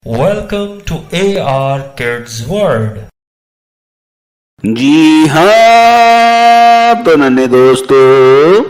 Welcome to AR Kids World। जी हाँ तो नन्हे दोस्तों,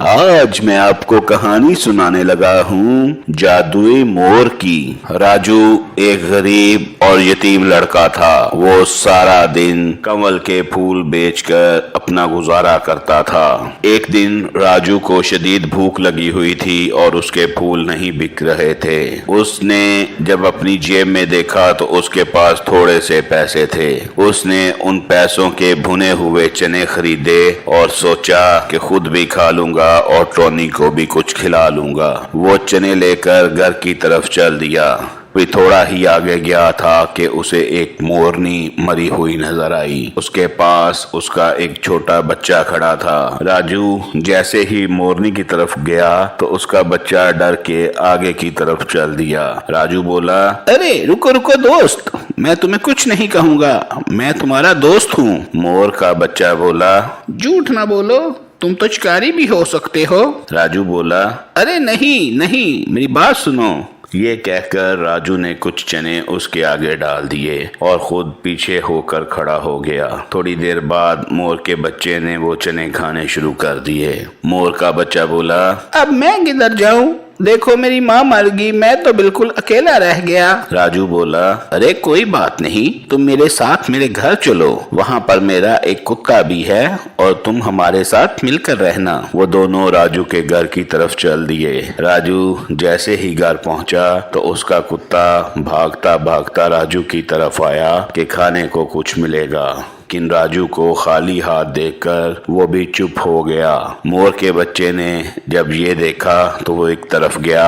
आज मैं आपको कहानी सुनाने लगा हूँ जादुई मोर की। राजू एक गरीब और यतीम लड़का था। वो सारा दिन कमल के फूल बेचकर अपना गुजारा करता था। एक दिन राजू को शदीद भूख लगी हुई थी और उसके फूल नहीं बिक रहे थे। उसने जब अपनी जेब में देखा तो उसके पास थोड़े से पैसे थे। उसने उन पैसों के भुने हुए चने खरीदे और सोचा कि खुद भी खा लूंगा और टोनी को भी कुछ खिला लूंगा। वो चने लेकर घर की तरफ चल दिया। वे थोड़ा ही आगे गया था कि उसे एक मोरनी मरी हुई नजर आई। उसके पास उसका एक छोटा बच्चा खड़ा था। राजू जैसे ही मोरनी की तरफ गया तो उसका बच्चा डर के आगे की तरफ चल दिया। राजू बोला, अरे रुको रुको दोस्त, मैं तुम्हें कुछ नहीं कहूँगा, मैं तुम्हारा दोस्त हूँ। मोर का बच्चा बोला, झूठ ना बोलो, तुम तो शिकारी भी हो सकते हो। राजू बोला, अरे नहीं नहीं, मेरी बात सुनो। ये कहकर राजू ने कुछ चने उसके आगे डाल दिए और खुद पीछे होकर खड़ा हो गया। थोड़ी देर बाद मोर के बच्चे ने वो चने खाने शुरू कर दिए। मोर का बच्चा बोला, अब मैं किधर जाऊं? देखो मेरी माँ मर गई, मैं तो बिल्कुल अकेला रह गया। राजू बोला, अरे कोई बात नहीं, तुम मेरे साथ मेरे घर चलो, वहाँ पर मेरा एक कुत्ता भी है और तुम हमारे साथ मिलकर रहना। वो दोनों राजू के घर की तरफ चल दिए। राजू जैसे ही घर पहुँचा तो उसका कुत्ता भागता भागता राजू की तरफ आया कि खाने को कुछ मिलेगा। लेकिन राजू को खाली हाथ देखकर वो भी चुप हो गया। मोर के बच्चे ने जब ये देखा तो वो एक तरफ गया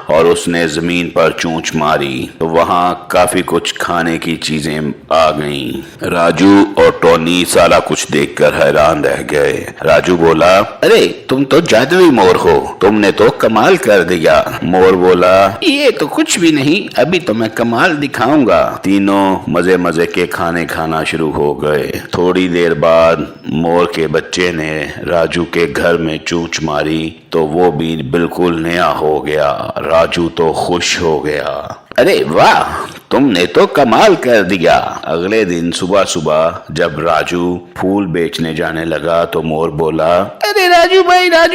और उसने जमीन पर चोंच मारी तो वहाँ काफी कुछ खाने की चीजें आ गईं। राजू और टोनी सारा कुछ देखकर हैरान रह गए। राजू बोला, अरे तुम तो जादुई मोर हो, तुमने तो कमाल कर दिया। मोर बोला, ये तो कुछ भी नहीं, अभी तो मैं कमाल दिखाऊंगा। तीनों मजे मजे के खाने खाना शुरू हो गए। थोड़ी देर बाद मोर के बच्चे ने राजू के घर में चोंच मारी तो वो भी बिल्कुल नया हो गया। राजू तो खुश हो गया। अरे वाह, तुमने तो कमाल कर दिया। अगले दिन सुबह सुबह जब राजू फूल बेचने जाने लगा तो मोर बोला, अरे राजू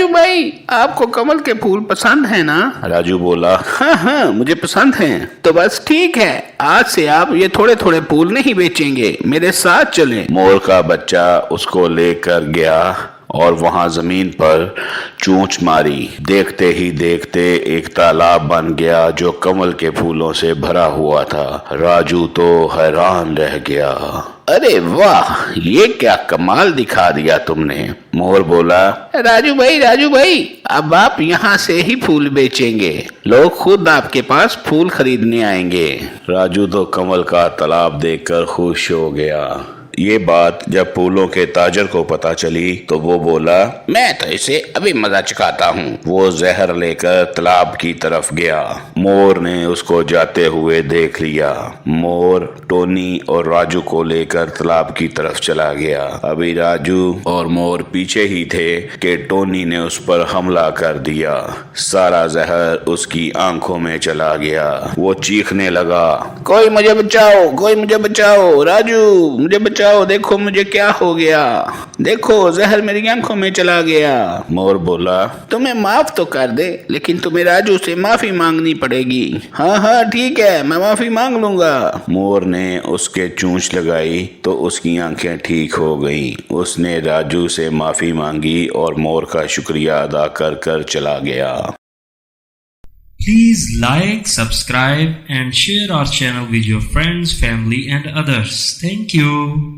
भाई, आपको कमल के फूल पसंद है ना? राजू बोला, हाँ मुझे पसंद हैं। तो बस ठीक है, आज से आप ये थोड़े थोड़े फूल नहीं बेचेंगे, मेरे साथ चलें। मोर का बच्चा उसको लेकर गया और वहां जमीन पर चोंच मारी। देखते ही देखते एक तालाब बन गया जो कमल के फूलों से भरा हुआ था। राजू तो हैरान रह गया। अरे वाह, ये क्या कमाल दिखा दिया तुमने। मोर बोला, राजू भाई, अब आप यहाँ से ही फूल बेचेंगे, लोग खुद आपके पास फूल खरीदने आएंगे। राजू तो कमल का तालाब देखकर खुश हो गया। ये बात जब फूलों के ताजर को पता चली तो वो बोला, मैं तो इसे अभी मजा चखाता हूँ। वो जहर लेकर तालाब की तरफ गया। मोर ने उसको जाते हुए देख लिया। मोर टोनी और राजू को लेकर तालाब की तरफ चला गया। अभी राजू और मोर पीछे ही थे कि टोनी ने उस पर हमला कर दिया। सारा जहर उसकी आंखों में चला गया। वो चीखने लगा, कोई मुझे बचाओ, राजू मुझे बचाओ, देखो मुझे क्या हो गया, देखो जहर मेरी आंखों में चला गया। मोर बोला, तुम्हें माफ तो कर दे, लेकिन तुम्हें राजू से माफी मांगनी पड़ेगी। हाँ ठीक है, मैं माफी मांग लूंगा। मोर ने उसके चोंच लगाई तो उसकी आंखें ठीक हो गई। उसने राजू से माफी मांगी और मोर का शुक्रिया अदा कर कर चला गया। Please like, subscribe and share our channel with your friends, family and others. Thank you.